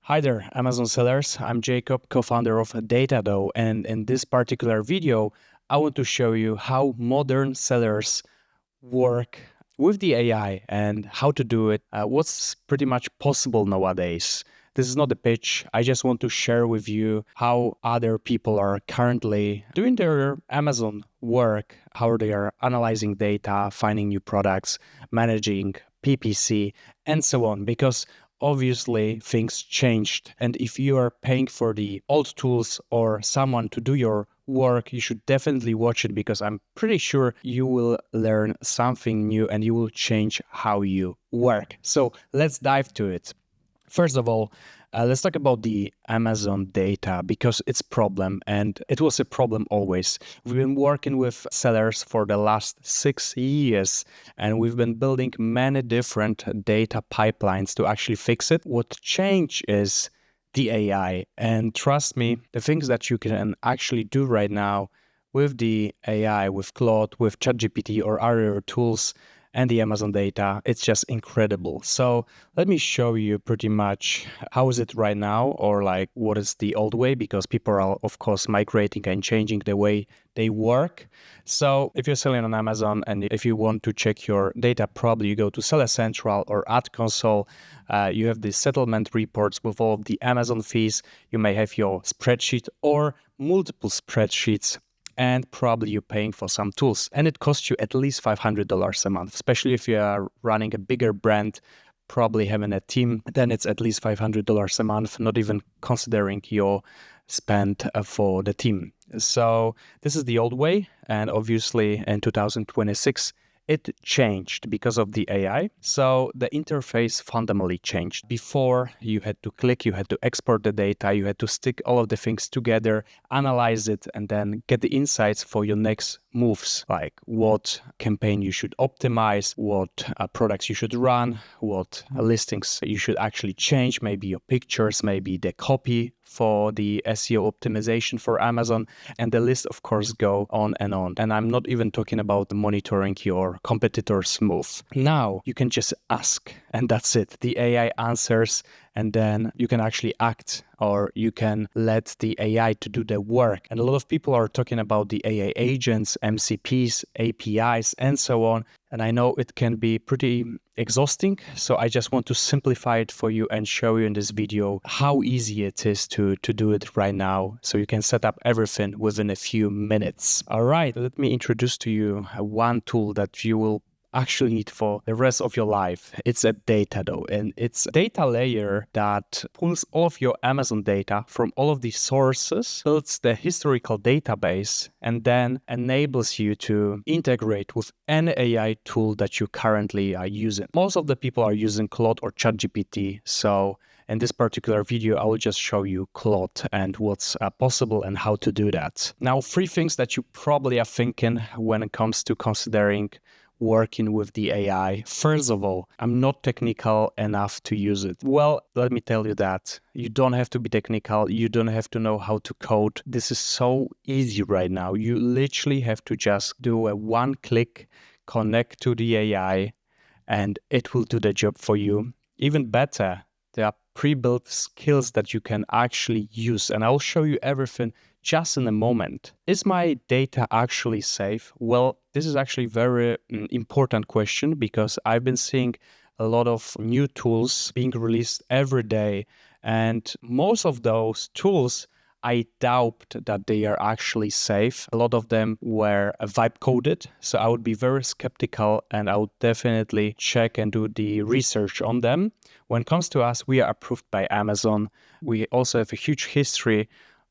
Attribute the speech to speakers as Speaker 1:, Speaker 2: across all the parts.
Speaker 1: Hi there, Amazon sellers. I'm Jacob, co-founder of DataDoe, and in this particular video, I want to show you how modern sellers work with the AI and how to do it, what's pretty much possible nowadays. This is not a pitch. I just want to share with you how other people are currently doing their Amazon work, how they are analyzing data, finding new products, managing PPC, and so on. Because obviously things changed. And if you are paying for the old tools or someone to do your work, you should definitely watch it because I'm pretty sure you will learn something new and you will change how you work. So let's dive to it. First of all, let's talk about the Amazon data because it's a problem and it was a problem always. We've been working with sellers for the last 6 years and we've been building many different data pipelines to actually fix it. What changed is the AI, and trust me, the things that you can actually do right now with the AI, with Claude, with ChatGPT or other tools and the Amazon data, it's just incredible. So let me show you pretty much how is it right now, or like what is the old way, because people are of course migrating and changing the way they work. So if you're selling on Amazon and if you want to check your data, probably you go to Seller Central or Ad Console. You have the settlement reports with all of the Amazon fees. You may have your spreadsheet or multiple spreadsheets, and probably you're paying for some tools. And it costs you at least $500 a month, especially if you are running a bigger brand, probably having a team, then it's at least $500 a month, not even considering your spend for the team. So this is the old way. And obviously in 2026, it changed because of the AI. So the interface fundamentally changed. Before, you had to click, you had to export the data, you had to stick all of the things together, analyze it, and then get the insights for your next moves, like what campaign you should optimize, what products you should run, what listings you should actually change, maybe your pictures, maybe the copy for the SEO optimization for Amazon, and the list of course go on and on. And I'm not even talking about monitoring your competitors' move. Now you can just ask and that's it. The AI answers and then you can actually act, or you can let the AI to do the work. And a lot of people are talking about the AI agents, MCPs, APIs, and so on. And I know it can be pretty exhausting. So I just want to simplify it for you and show you in this video how easy it is to do it right now. So you can set up everything within a few minutes. All right, let me introduce to you one tool that you will actually need for the rest of your life. It's a DataDoe, and it's a data layer that pulls all of your Amazon data from all of these sources, builds the historical database, and then enables you to integrate with any AI tool that you currently are using. Most of the people are using Claude or ChatGPT, so in this particular video, I will just show you Claude and what's possible and how to do that. Now, 3 things that you probably are thinking when it comes to considering working with the AI. First of all, I'm not technical enough to use it. Well, let me tell you that you don't have to be technical. You don't have to know how to code. This is so easy right now. You literally have to just do a one click, connect to the AI, and it will do the job for you. Even better, there are pre-built skills that you can actually use, and I'll show you everything just in a moment. Is my data actually safe? Well, this is actually a very important question because I've been seeing a lot of new tools being released every day, and most of those tools, I doubt that they are actually safe. A lot of them were vibe coded, so I would be very skeptical and I would definitely check and do the research on them. When it comes to us, we are approved by Amazon. We also have a huge history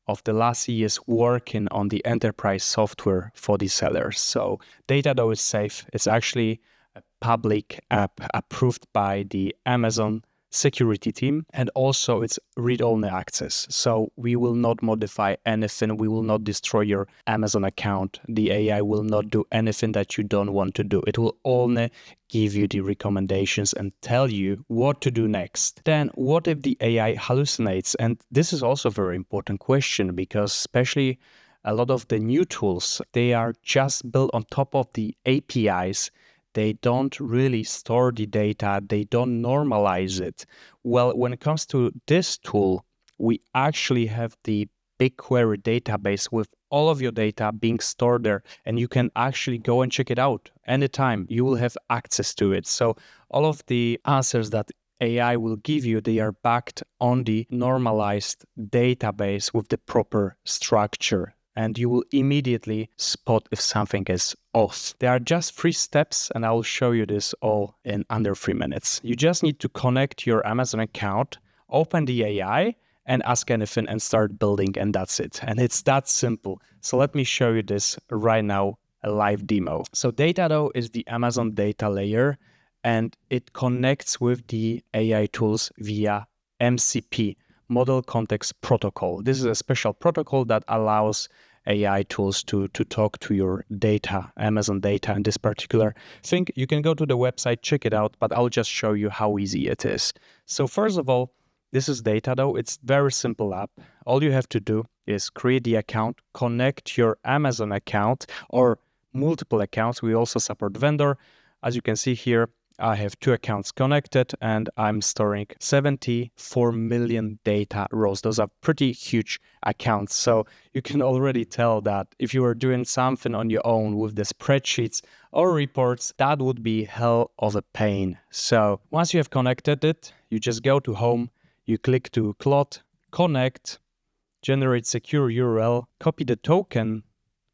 Speaker 1: of the last years working on the enterprise software for the sellers. So DataDoe is safe. It's actually a public app approved by the Amazon security team, and also it's read-only access. So we will not modify anything. We will not destroy your Amazon account. The AI will not do anything that you don't want to do. It will only give you the recommendations and tell you what to do next. Then what if the AI hallucinates? And this is also a very important question because especially a lot of the new tools, they are just built on top of the APIs they don't really store the data, they don't normalize it. Well, when it comes to this tool, we actually have the BigQuery database with all of your data being stored there, and you can actually go and check it out anytime. You will have access to it. So all of the answers that AI will give you, they are backed on the normalized database with the proper structure, and you will immediately spot if something is off. There are just 3 steps, and I will show you this all in under 3 minutes. You just need to connect your Amazon account, open the AI, and ask anything and start building, and that's it. And it's that simple. So let me show you this right now, a live demo. So DataDoe is the Amazon data layer, and it connects with the AI tools via MCP, Model Context Protocol. This is a special protocol that allows AI tools to talk to your data, Amazon data in this particular thing. You can go to the website, check it out, but I'll just show you how easy it is. So first of all, this is DataDoe. It's very simple app. All you have to do is create the account, connect your Amazon account or multiple accounts. We also support vendor. As you can see here, I have 2 accounts connected and I'm storing 74 million data rows. Those are pretty huge accounts. So you can already tell that if you were doing something on your own with the spreadsheets or reports, that would be hell of a pain. So once you have connected it, you just go to home, you click to Claude, connect, generate secure URL, copy the token,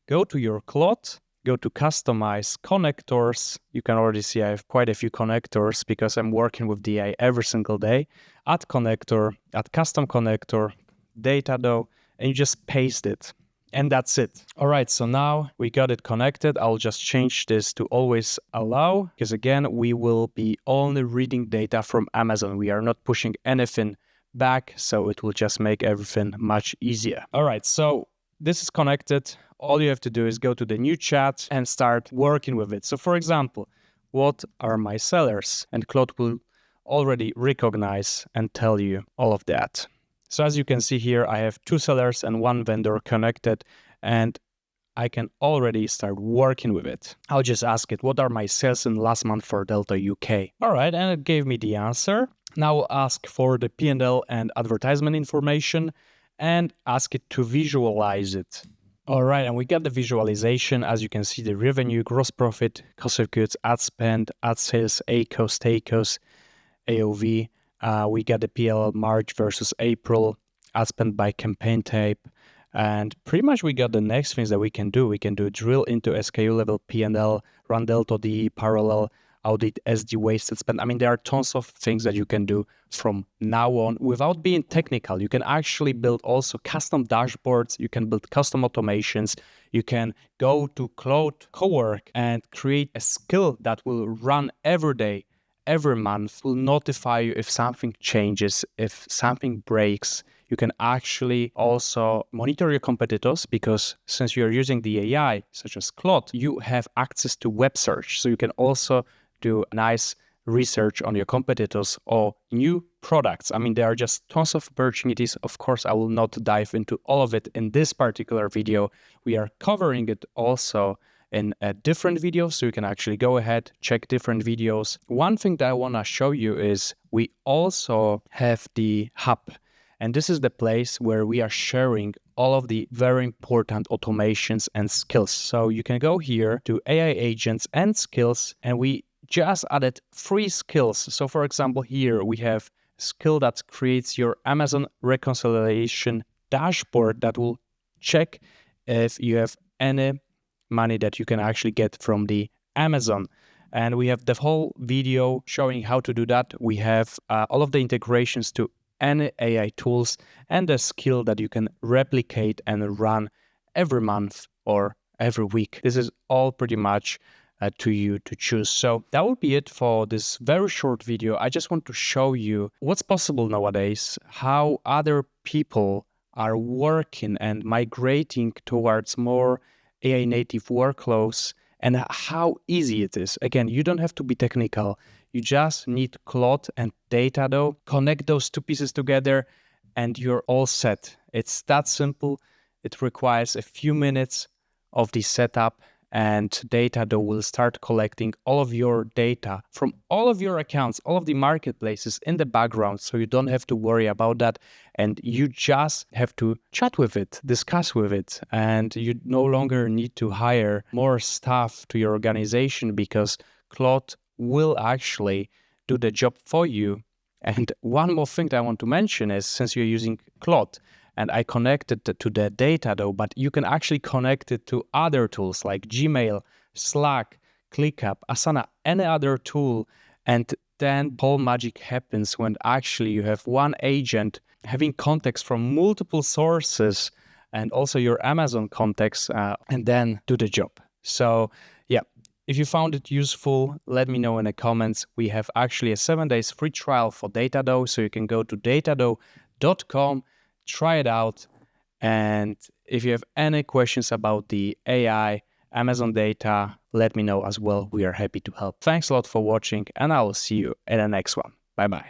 Speaker 1: go to your Claude, go to customize connectors. You can already see I have quite a few connectors because I'm working with DI every single day. Add connector, add custom connector, DataDoe, and you just paste it. And that's it. All right, so now we got it connected. I'll just change this to always allow, because again, we will be only reading data from Amazon. We are not pushing anything back, so it will just make everything much easier. All right, so this is connected. All you have to do is go to the new chat and start working with it. So for example, what are my sellers? And Claude will already recognize and tell you all of that. So as you can see here, I have 2 sellers and 1 vendor connected, and I can already start working with it. I'll just ask it, what are my sales in last month for Delta UK? All right, and it gave me the answer. Now I'll ask for the P&L and advertisement information and ask it to visualize it. All right, and we got the visualization. As you can see, the revenue, gross profit, cost of goods, ad spend, ad sales, ACOS, TACOS, AOV. We got the PL March versus April, ad spend by campaign type, and pretty much we got the next things that we can do. We can do drill into SKU level P&L, run Delta DE parallel, audit SD wasted spend. I mean, there are tons of things that you can do from now on without being technical. You can actually build also custom dashboards. You can build custom automations. You can go to Claude Cowork and create a skill that will run every day, every month, will notify you if something changes, if something breaks. You can actually also monitor your competitors because since you're using the AI, such as Claude, you have access to web search. So you can also do nice research on your competitors or new products. I mean, there are just tons of opportunities. Of course, I will not dive into all of it in this particular video. We are covering it also in a different video, so you can actually go ahead, check different videos. One thing that I want to show you is we also have the hub. And this is the place where we are sharing all of the very important automations and skills. So you can go here to AI agents and skills, and we just added 3 skills. So for example, here we have a skill that creates your Amazon reconciliation dashboard that will check if you have any money that you can actually get from the Amazon. And we have the whole video showing how to do that. We have all of the integrations to any AI tools and a skill that you can replicate and run every month or every week. This is all pretty much to you to choose. So that would be it for this very short video. I just want to show you what's possible nowadays, how other people are working and migrating towards more AI native workloads and how easy it is. Again, you don't have to be technical. You just need Claude and DataDoe, connect those 2 pieces together, and you're all set. It's that simple. It requires a few minutes of the setup, and DataDoe will start collecting all of your data from all of your accounts, all of the marketplaces in the background, so you don't have to worry about that, and you just have to chat with it, discuss with it, and you no longer need to hire more staff to your organization because Claude will actually do the job for you. And one more thing that I want to mention is, since you're using Claude, and I connected to the DataDoe, but you can actually connect it to other tools like Gmail, Slack, ClickUp, Asana, any other tool. And then whole magic happens when actually you have one agent having context from multiple sources and also your Amazon context, and then do the job. So yeah, if you found it useful, let me know in the comments. We have actually a 7 days free trial for DataDoe, so you can go to datadoe.com, try it out. And if you have any questions about the AI, Amazon data, let me know as well. We are happy to help. Thanks a lot for watching, and I will see you in the next one. Bye-bye.